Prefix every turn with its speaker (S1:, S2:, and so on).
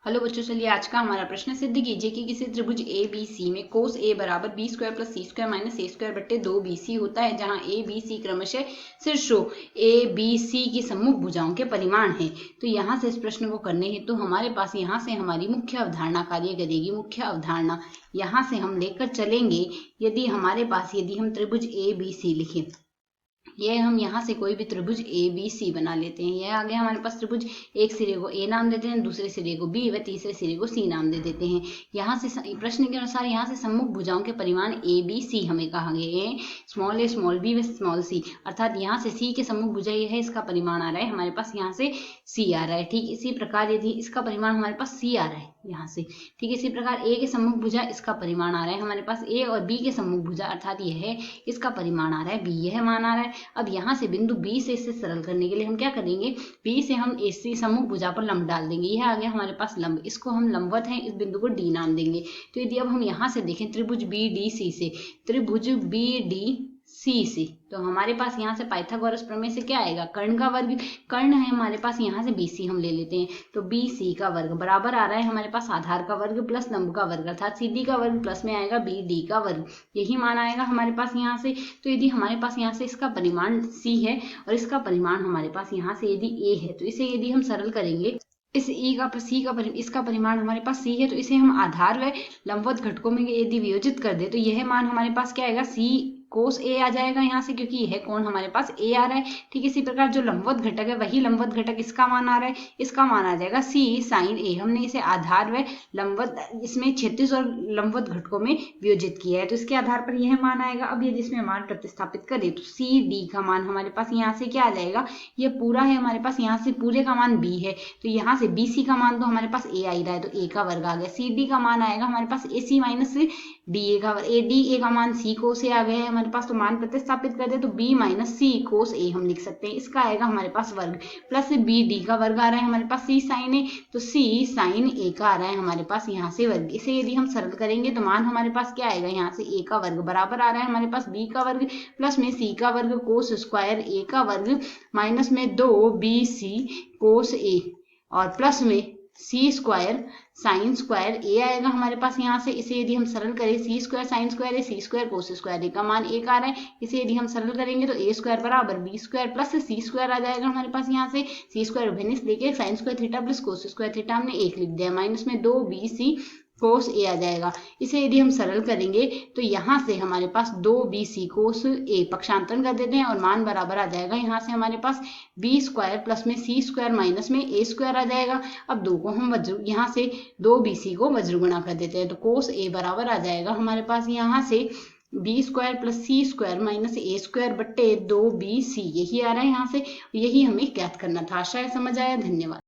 S1: Hello बच्चों, चलिए आज का हमारा प्रश्न सिद्ध कीजिए कि किसी त्रिभुज ए बी सी में कोस ए बराबर बी स्क्वायर प्लस सी स्क्वायर माइनस ए स्क्वायर बट्टे 2bc होता है, जहां ए बी सी क्रमशः शीर्षों ए बी सी की सम्मुख भुजाओं के परिमाण है। तो यहाँ से इस प्रश्न को करने हेतु तो हमारे पास यहाँ से हमारी मुख्य अवधारणा कार्य करेगी। मुख्य अवधारणा यहाँ से हम लेकर चलेंगे। यदि हम त्रिभुज ए बी सी लिखें, ये हम यहाँ से कोई भी त्रिभुज ए बी सी बना लेते हैं। यह आ गया हमारे पास त्रिभुज। एक सिरे को ए नाम देते हैं, दूसरे सिरे को बी व तीसरे सिरे को सी नाम दे देते हैं। यहाँ से प्रश्न के अनुसार यहाँ से सम्मुख भुजाओं के परिमाण ए बी सी हमें कहा गए हैं, स्मॉल ए स्मॉल बी व स्मॉल सी। अर्थात यहाँ से सी के सम्मुख भुजा ये है, इसका परिमाण आ रहा है हमारे पास यहाँ से सी आ रहा है। ठीक इसी प्रकार यदि इसका परिमाण हमारे पास सी आ रहा है यहाँ से, ठीक इसी प्रकार ए के सम्मुख भुजा इसका परिमाण आ रहा है हमारे पास ए, और बी के सम्मुख भुजा अर्थात यह है इसका परिमाण आ रहा है बी, यह मान आ रहा है। अब यहाँ से बिंदु बी से इसे सरल करने के लिए हम क्या करेंगे, बी से हम इसी सम्मुख भुजा पर लंब डाल देंगे। यह आ गया हमारे पास लंब, इसको हम लंबवत है, इस बिंदु को डी नाम देंगे। तो यदि अब हम यहाँ से देखें त्रिभुज बी डी सी से, त्रिभुज बी डी सी से, तो हमारे पास यहाँ से पाइथागोरस प्रमेय से क्या आएगा, कर्ण का वर्ग। कर्ण है हमारे पास यहाँ से BC हम ले लेते हैं, तो BC का वर्ग बराबर आ रहा है हमारे पास आधार का वर्ग प्लस लंब का वर्ग, अर्थात CD का वर्ग प्लस में आएगा BD का वर्ग। यही मान आएगा हमारे पास यहाँ से। तो यदि हमारे पास यहाँ से इसका परिमाण C है और इसका परिमाण हमारे पास यहाँ से यदि A है, तो इसे यदि हम सरल करेंगे, इस इसका परिमाण हमारे पास C है, तो इसे हम आधार व लंबवत घटकों में यदि वियोजित कर दे तो यह मान हमारे पास क्या आएगा, C कोस ए आ जाएगा यहाँ से, क्योंकि यह कोण हमारे पास ए आ रहा है। ठीक इसी प्रकार जो लंबवत घटक है वही लंबवत घटक इसका मान आ रहा है, इसका मान आ जाएगा C साइन ए। हमने इसे आधार व लंबवत, इसमें क्षैतिज और लंबवत घटकों में वियोजित किया है, तो इसके आधार पर यह मान आएगा। अब यदि इसमें मान प्रतिस्थापित करें तो सी डी का मान हमारे पास यहाँ से क्या आ जाएगा, यह पूरा है हमारे पास, यहाँ से पूरे का मान B है, तो यहाँ से BC का मान तो हमारे पास A आ ही रहा है, तो A का वर्ग आ गया। CD का मान आएगा हमारे पास AC माइनस DA का वर्ग, ADA का मान C कोस ए आ गया है हमारे पास, तो मान प्रतिस्थापित कर दे तो B माइनस C कोस ए हम लिख सकते हैं। इसका आएगा हमारे पास वर्ग, प्लस BD का वर्ग आ रहा है हमारे पास C साइन ए, तो C साइन ए का आ रहा है हमारे पास यहाँ से वर्ग। इसे यदि हम सरल करेंगे तो मान हमारे पास क्या आएगा, यहाँ से A का वर्ग बराबर आ रहा है हमारे पास B का वर्ग प्लस में C का वर्ग कोस स्क्वायर A का वर्ग माइनस में 2BC कोस ए और प्लस में C स्क्वायर साइन स्क्वायर ए आएगा हमारे पास यहाँ से। इसे यदि हम सरल करें, C स्क्वायर साइन स्क्वायर ए, C स्क्वायर कोस स्क्वायर ए का मान 1 आ रहा है, इसे यदि हम सरल करेंगे तो A स्क्वायर बराबर B square plus C square आ जाएगा हमारे पास यहाँ से। C स्क्वायर उभयनिष्ठ लेके sine square theta plus cos square theta हमने 1 लिख दिया, माइनस में 2BC कोस ए आ जाएगा। इसे यदि हम सरल करेंगे तो यहाँ से हमारे पास 2BC कोस ए पक्षांतरण कर देते हैं और मान बराबर आ जाएगा यहाँ से हमारे पास B स्क्वायर प्लस में C स्क्वायर माइनस में A स्क्वायर आ जाएगा। अब 2 को हम यहाँ से 2BC को वज्र गुणा कर देते हैं, तो कोस ए बराबर आ जाएगा हमारे पास यहाँ से B square plus C square minus A square बट्टे 2BC, यही आ रहा है यहाँ से। यही हमें ज्ञात करना था। आशा है समझ आया। धन्यवाद।